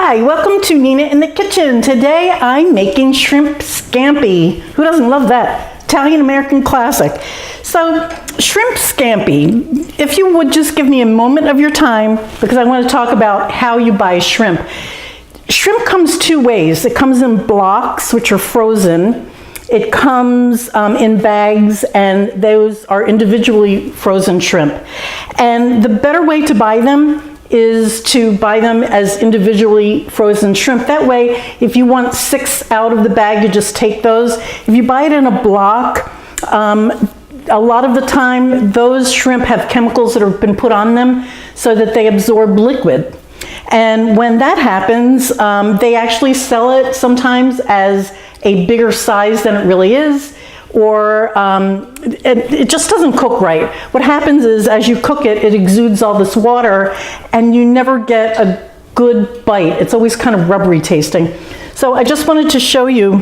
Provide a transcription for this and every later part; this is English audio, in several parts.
Hi, welcome to Nina in the kitchen. Today I'm making shrimp scampi. Who doesn't love that? Italian-American classic. So, shrimp scampi, if you would just give me a moment of your time, because I want to talk about how you buy shrimp. Shrimp comes two ways. It comes in blocks, which are frozen. It comes in bags, and those are individually frozen shrimp. And the better way to buy them is to buy them as individually frozen shrimp. That way, if you want 6 out of the bag, you just take those. If you buy it in a block, a lot of the time, those shrimp have chemicals that have been put on them so that they absorb liquid. And when that happens, they actually sell it sometimes as a bigger size than it really is, or it just doesn't cook right. What happens is, as you cook it, it exudes all this water, and you never get a good bite. It's always kind of rubbery tasting. So I just wanted to show you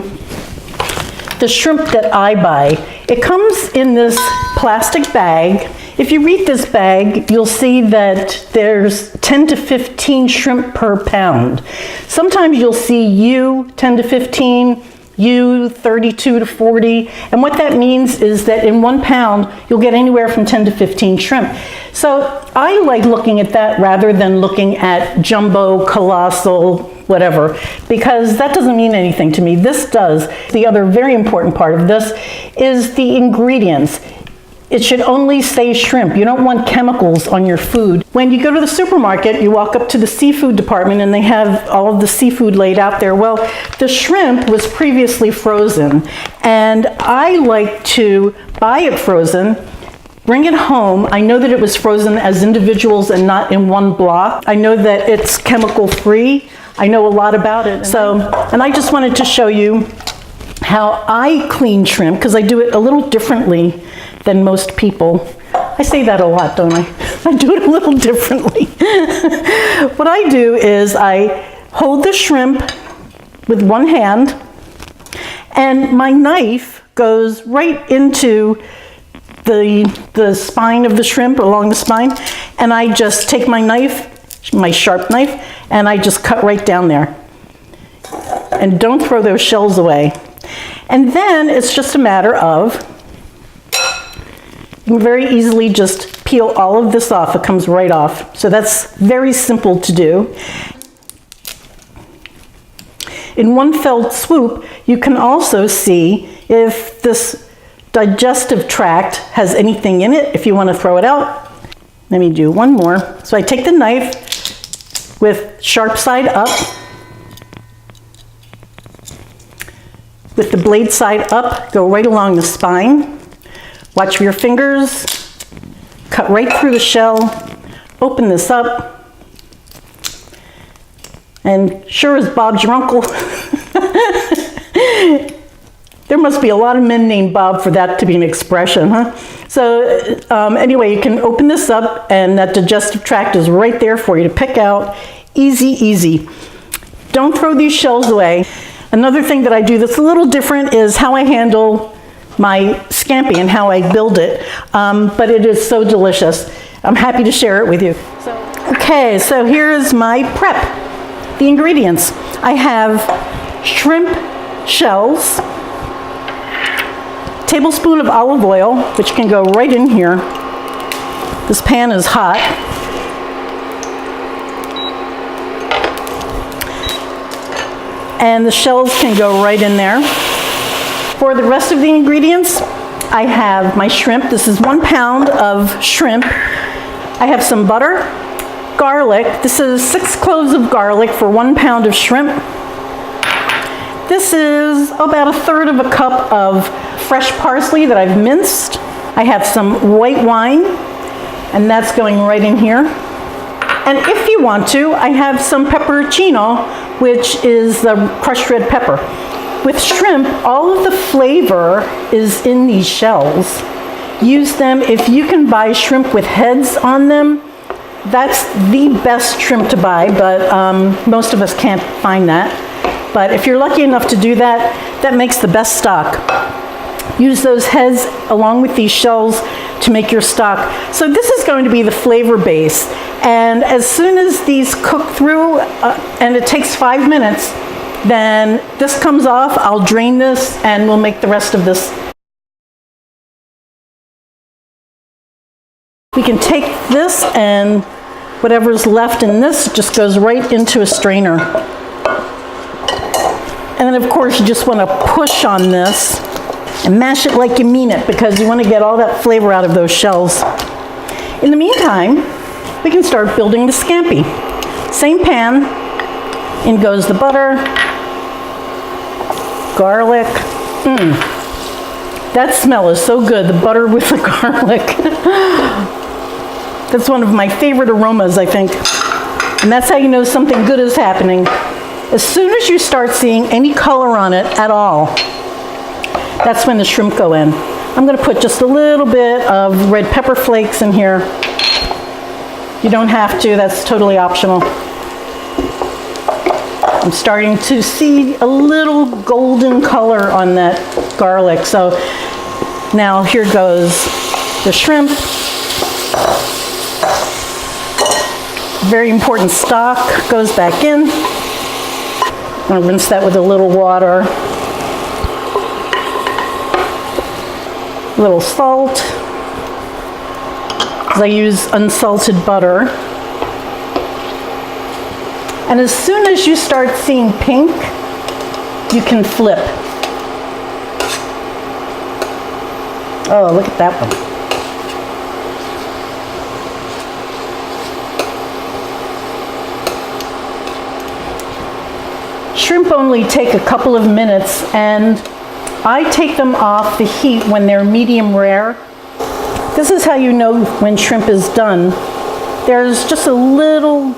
the shrimp that I buy. It comes in this plastic bag. If you read this bag, you'll see that there's 10 to 15 shrimp per pound. Sometimes you'll see U 10 to 15, U 32 to 40, and what that means is that in 1 pound you'll get anywhere from 10 to 15 shrimp. So I like looking at that rather than looking at jumbo, colossal, whatever, because that doesn't mean anything to me. This does. The other very important part of this is the ingredients. It should only say shrimp. You don't want chemicals on your food. When you go to the supermarket, you walk up to the seafood department and they have all of the seafood laid out there. Well, the shrimp was previously frozen, and I like to buy it frozen, bring it home. I know that it was frozen as individuals and not in one block. I know that it's chemical free. I know a lot about it. And I just wanted to show you how I clean shrimp, because I do it a little differently than most people. I say that a lot, don't I? I do it a little differently. What I do is I hold the shrimp with one hand, and my knife goes right into the spine of the shrimp, along the spine, and I just take my knife, my sharp knife, and I just cut right down there. And don't throw those shells away. And then it's just a matter of, you can very easily just peel all of this off. It comes right off. So that's very simple to do. In one fell swoop, you can also see if this digestive tract has anything in it, if you want to throw it out. Let me do one more. So I take the knife with sharp side up, with the blade side up, go right along the spine. Watch your fingers, cut right through the shell, open this up, and sure as Bob's your uncle, there must be a lot of men named Bob for that to be an expression, huh? So anyway, you can open this up, and that digestive tract is right there for you to pick out. Easy, easy. Don't throw these shells away. Another thing that I do that's a little different is how I handle my scampi and how I build it, but it is so delicious. I'm happy to share it with you. Okay, so here's my prep. The ingredients. I have shrimp shells, tablespoon of olive oil, which can go right in here. This pan is hot. And the shells can go right in there. For the rest of the ingredients, I have my shrimp. This is 1 pound of shrimp. I have some butter, garlic. This is 6 cloves of garlic for 1 pound of shrimp. This is about 1/3 of a cup of fresh parsley that I've minced. I have some white wine, and that's going right in here. And if you want to, I have some pepperoncino, which is the crushed red pepper. With shrimp, all of the flavor is in these shells. Use them. If you can buy shrimp with heads on them, that's the best shrimp to buy, but most of us can't find that. But if you're lucky enough to do that, that makes the best stock. Use those heads along with these shells to make your stock. So this is going to be the flavor base. And as soon as these cook through, and it takes 5 minutes, then this comes off. I'll drain this and we'll make the rest of this. We can take this and whatever's left in this just goes right into a strainer. And then of course you just want to push on this and mash it like you mean it, because you want to get all that flavor out of those shells. In the meantime, we can start building the scampi. Same pan, in goes the butter, garlic. That smell is so good, the butter with the garlic. That's one of my favorite aromas, I think. And that's how you know something good is happening. As soon as you start seeing any color on it at all, that's when the shrimp go in. I'm going to put just a little bit of red pepper flakes in here. You don't have to, that's totally optional. I'm starting to see a little golden color on that garlic. So now here goes the shrimp. Very important stock goes back in. I'm going to rinse that with a little water. A little salt, because I use unsalted butter. And as soon as you start seeing pink, you can flip. Oh, look at that one. Shrimp only take a couple of minutes, and I take them off the heat when they're medium rare. This is how you know when shrimp is done. There's just a little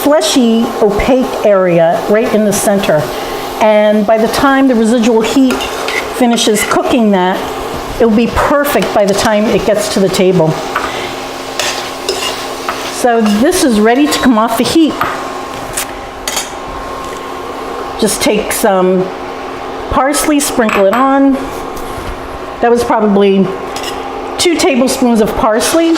fleshy, opaque area right in the center. And by the time the residual heat finishes cooking that, it'll be perfect by the time it gets to the table. So this is ready to come off the heat. Just take some parsley, sprinkle it on. That was probably 2 tablespoons of parsley.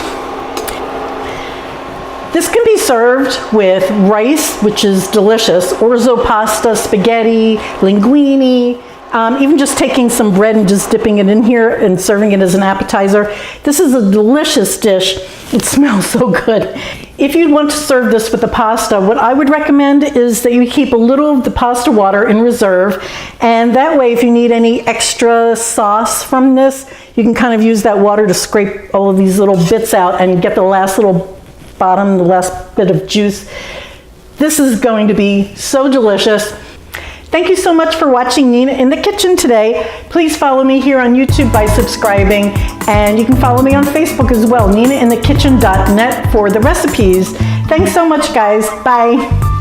This can be served with rice, which is delicious, orzo pasta, spaghetti, linguine, even just taking some bread and just dipping it in here and serving it as an appetizer. This is a delicious dish. It smells so good. If you want to serve this with the pasta, what I would recommend is that you keep a little of the pasta water in reserve, and that way if you need any extra sauce from this, you can kind of use that water to scrape all of these little bits out and get the last little bottom, the last bit of juice. This is going to be so delicious. Thank you so much for watching Nina in the Kitchen today. Please follow me here on YouTube by subscribing, and you can follow me on Facebook as well, ninainthekitchen.net, for the recipes. Thanks so much, guys. Bye.